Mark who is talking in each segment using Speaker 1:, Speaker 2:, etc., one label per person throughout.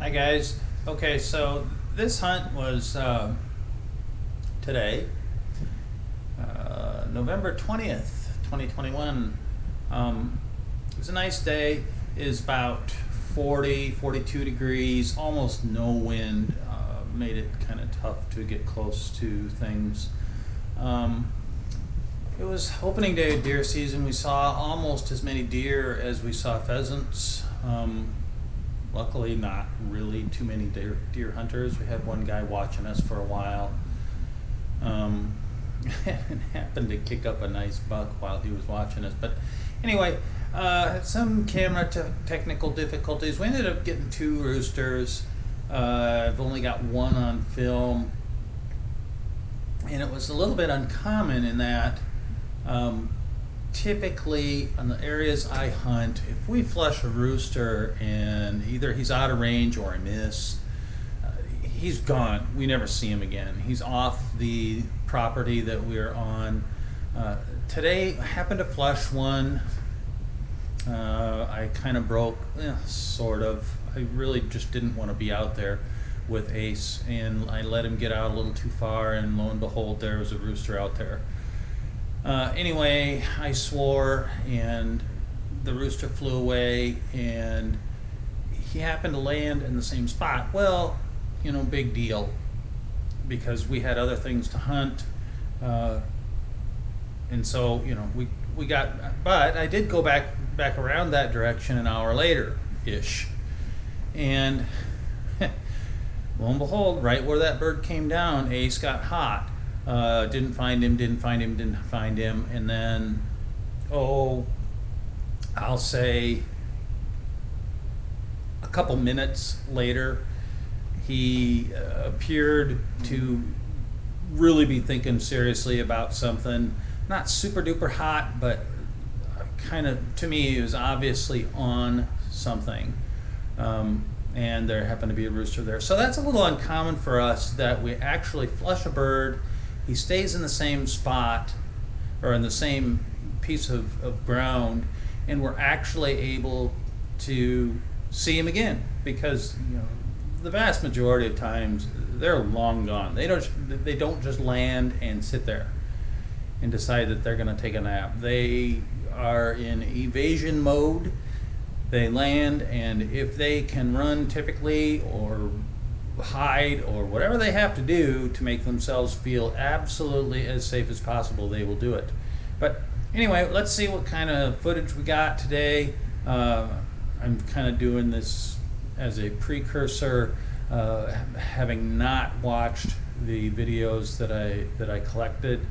Speaker 1: Hi guys. Okay, so this hunt was today, November 20th, 2021. It was a nice day. It is about 40, 42 degrees, almost no wind. Made it kind of tough to get close to things. It was opening day of deer season. We saw almost as many deer as we saw pheasants. Luckily, not really too many deer hunters. We had one guy watching us for a while, and happened to kick up a nice buck while he was watching us. But anyway, some camera technical difficulties. We ended up getting two roosters. I've only got one on film, and it was a little bit uncommon in that typically on the areas I hunt, if we flush a rooster and either he's out of range or I miss, he's gone. We never see him again. He's off the property that we're on. Today I happened to flush one. I kind of broke, sort of. I really just didn't want to be out there with Ace, and I let him get out a little too far, and lo and behold, there was a rooster out there. Anyway, I swore, and the rooster flew away, and he happened to land in the same spot. Well, big deal, because we had other things to hunt, and so we got. But I did go back around that direction an hour later, ish, and lo and behold, right where that bird came down, Ace got hot. Didn't find him, and then, I'll say a couple minutes later, he appeared to really be thinking seriously about something. Not super duper hot, but kind of, to me, he was obviously on something. And there happened to be a rooster there. So that's a little uncommon for us, that we actually flush a bird, he stays in the same spot or in the same piece of ground, and we're actually able to see him again, because the vast majority of times they're long gone. They don't just land and sit there and decide that they're going to take a nap. They are in evasion mode. They land, and if they can run typically or hide or whatever they have to do to make themselves feel absolutely as safe as possible, they will do it. But anyway, let's see what kind of footage we got today. I'm kind of doing this as a precursor, having not watched the videos that I collected.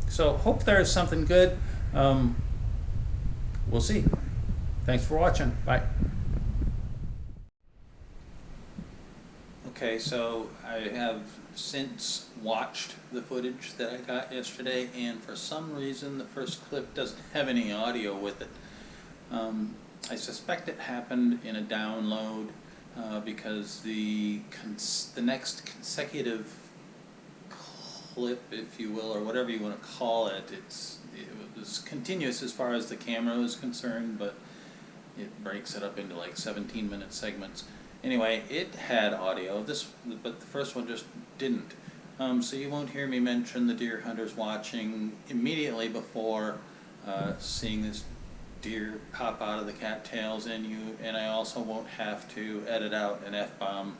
Speaker 1: So hope there's something good. We'll see. Thanks for watching. Bye. Okay, so I have since watched the footage that I got yesterday, and for some reason the first clip doesn't have any audio with it. I suspect it happened in a download because the next consecutive clip, if you will, or whatever you want to call it, it was continuous as far as the camera is concerned, but it breaks it up into like 17-minute segments. Anyway, it had audio, but the first one just didn't. So you won't hear me mention the deer hunters watching immediately before seeing this deer pop out of the cattails, and I also won't have to edit out an F-bomb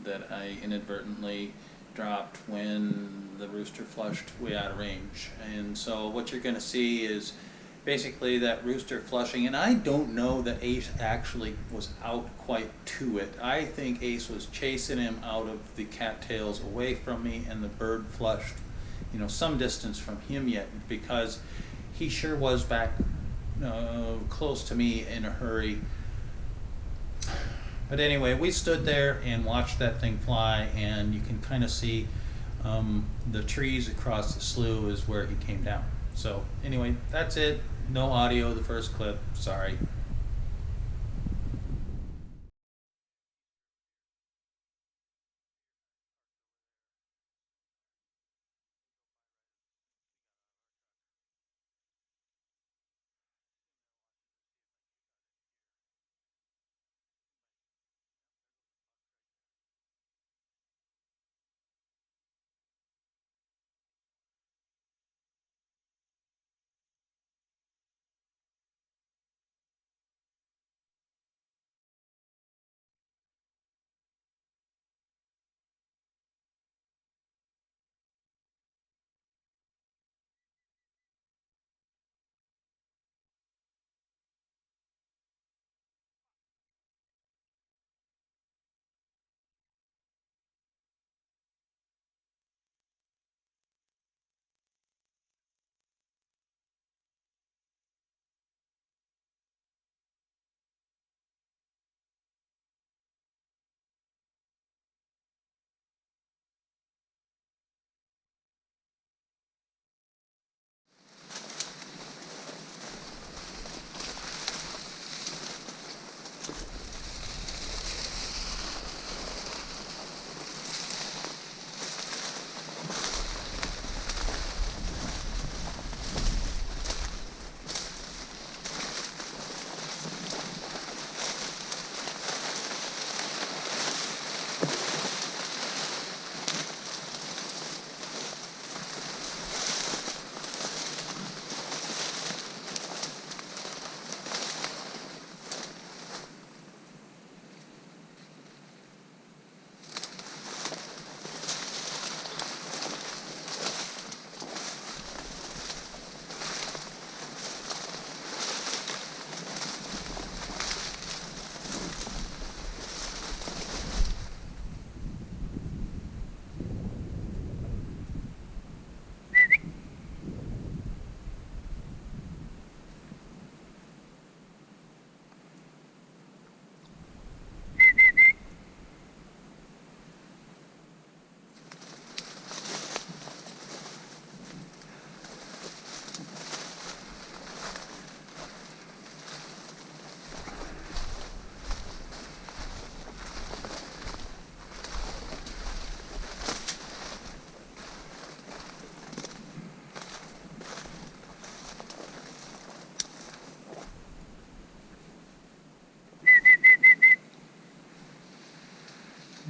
Speaker 1: that I inadvertently dropped when the rooster flushed way out of range. And so what you're going to see is basically that rooster flushing, and I don't know that Ace actually was out quite to it. I think Ace was chasing him out of the cattails away from me, and the bird flushed, some distance from him yet, because he sure was back close to me in a hurry. But anyway, we stood there and watched that thing fly, and you can kind of see the trees across the slough is where he came down. So anyway, that's it. No audio, the first clip, sorry.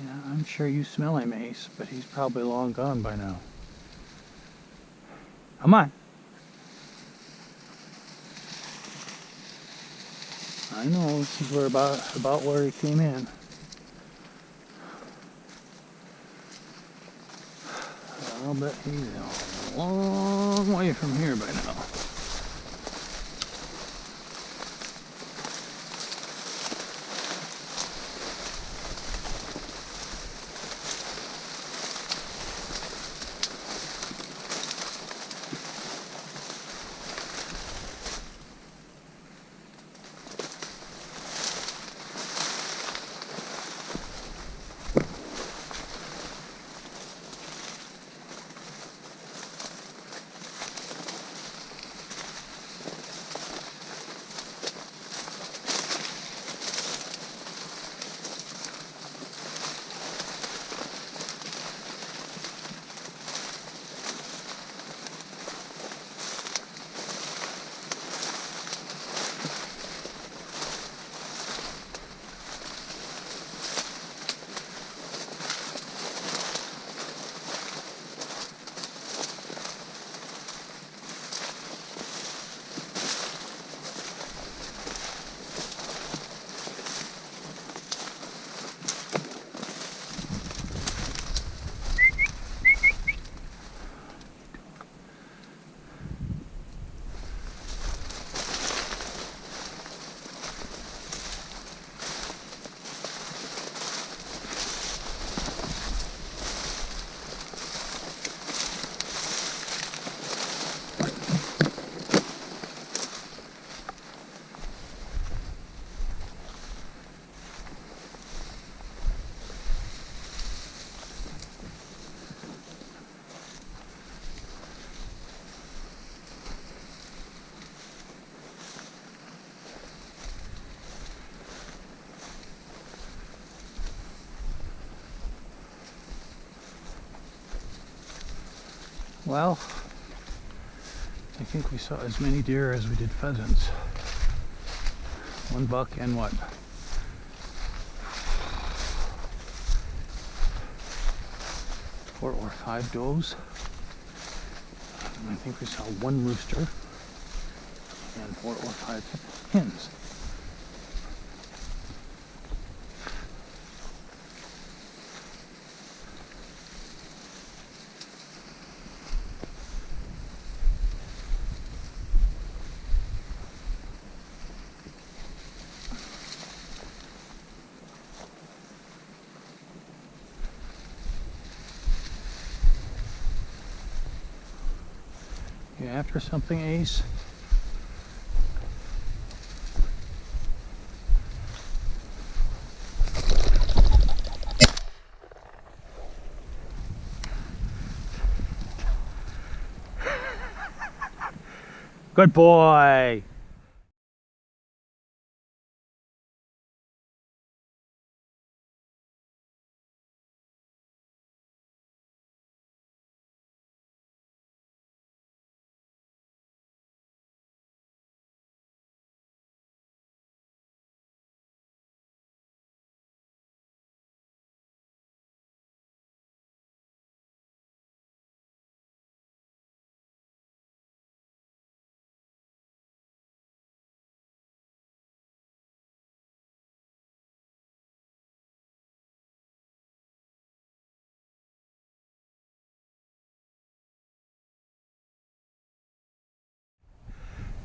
Speaker 2: Yeah, I'm sure you smell him, Ace, but he's probably long gone by now. Come on. I know, this is where about where he came in. I'll bet he's a long way from here by now. Well, I think we saw as many deer as we did pheasants. One buck and what? 4 or 5 does. And I think we saw 1 rooster and 4 or 5 hens. You after something, Ace? Good boy.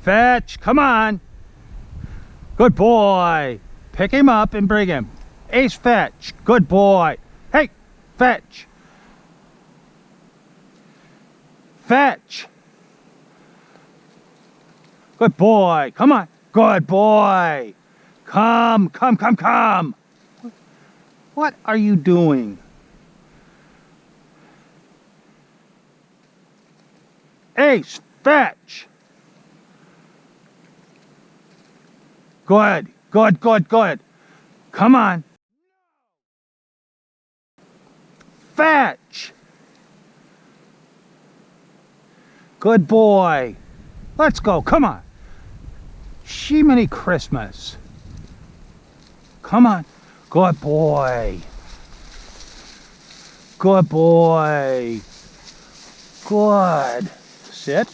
Speaker 2: Fetch, come on. Good boy. Pick him up and bring him. Ace, fetch. Good boy. Hey, fetch. Fetch. Good boy. Come on. Good boy. Come. What are you doing? Ace, fetch. Good. Come on. Fetch. Good boy. Let's go. Come on. Shiminy Christmas. Come on. Good boy. Good boy. Good. Sit.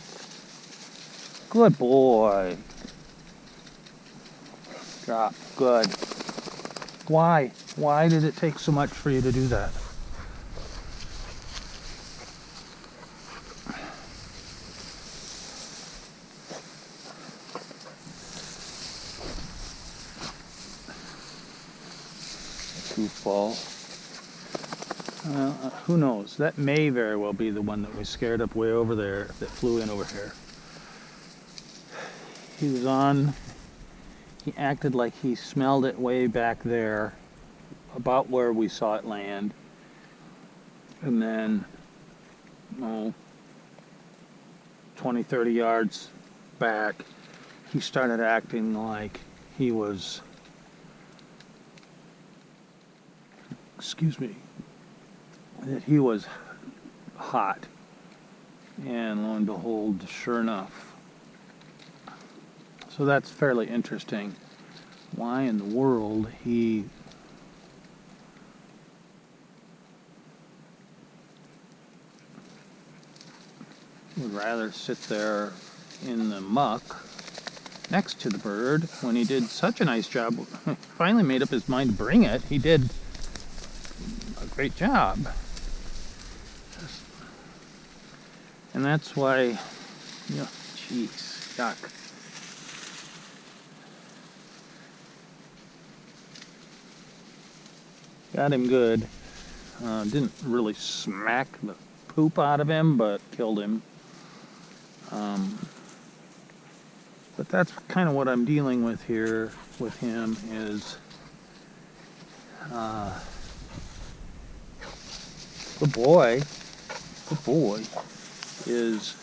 Speaker 2: Good boy. Drop. Good. Why? Why did it take so much for you to do that? Goofball. Who knows? That may very well be the one that we scared up way over there that flew in over here. He acted like he smelled it way back there, about where we saw it land. And then, 20, 30 yards back, he started acting like he was, that he was hot. And lo and behold, sure enough. So that's fairly interesting. Why in the world he would rather sit there in the muck next to the bird when he did such a nice job. Finally made up his mind to bring it. He did a great job. And that's why, jeez, yuck. Got him good. Didn't really smack the poop out of him, but killed him. But that's kind of what I'm dealing with here with him is the boy is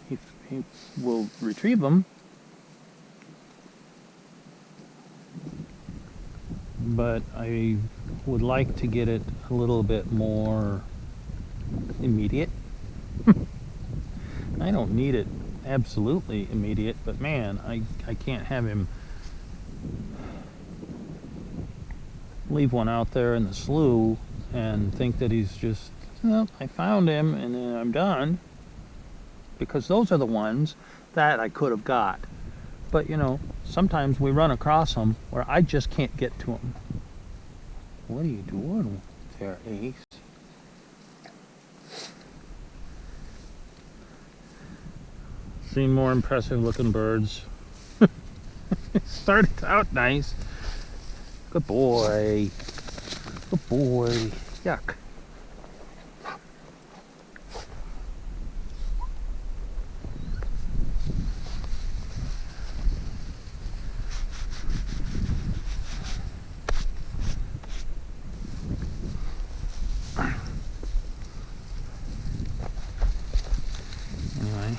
Speaker 2: he will retrieve them, but I would like to get it a little bit more immediate. I don't need it absolutely immediate, but man, I can't have him leave one out there in the slough and think that he's just, I found him and then I'm done. Because those are the ones that I could have got. But sometimes we run across them where I just can't get to them. What are you doing there, Ace? Seen more impressive looking birds. Started out nice. Good boy. Good boy. Yuck. Anyway.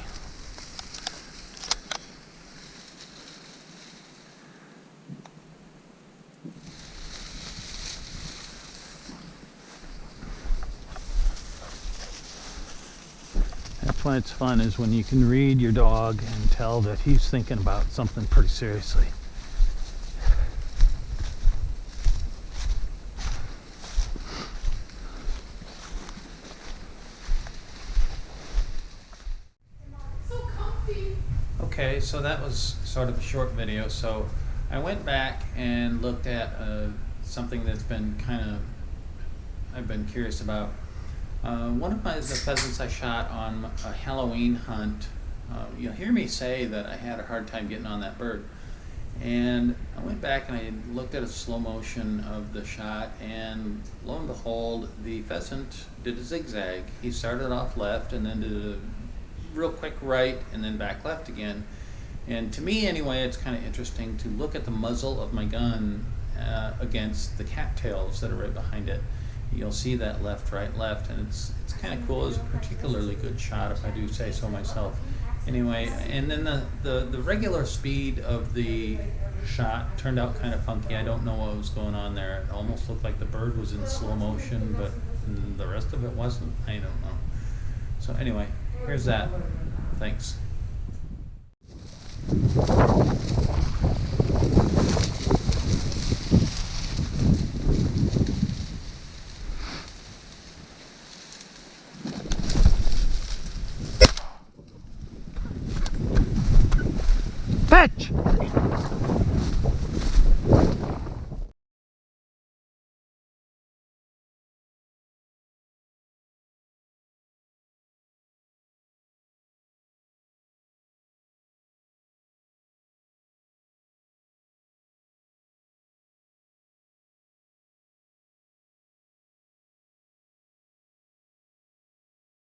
Speaker 2: That's why it's fun, is when you can read your dog and tell that he's thinking about something pretty seriously. Okay, so that was sort of a short video. So I went back and looked at something that's been I've been curious about. One of the pheasants I shot on a Halloween hunt, you'll hear me say that I had a hard time getting on that bird. And I went back and I looked at a slow motion of the shot, and lo and behold, the pheasant did a zigzag. He started off left and then did a real quick right and then back left again. And to me anyway, it's kind of interesting to look at the muzzle of my gun against the cattails that are right behind it. You'll see that left, right, left, and it's kind of cool. It's a particularly good shot, if I do say so myself. Anyway, and then the regular speed of the shot turned out kind of funky. I don't know what was going on there. It almost looked like the bird was in slow motion, but the rest of it wasn't. I don't know. So anyway, here's that. Thanks.
Speaker 3: Fetch!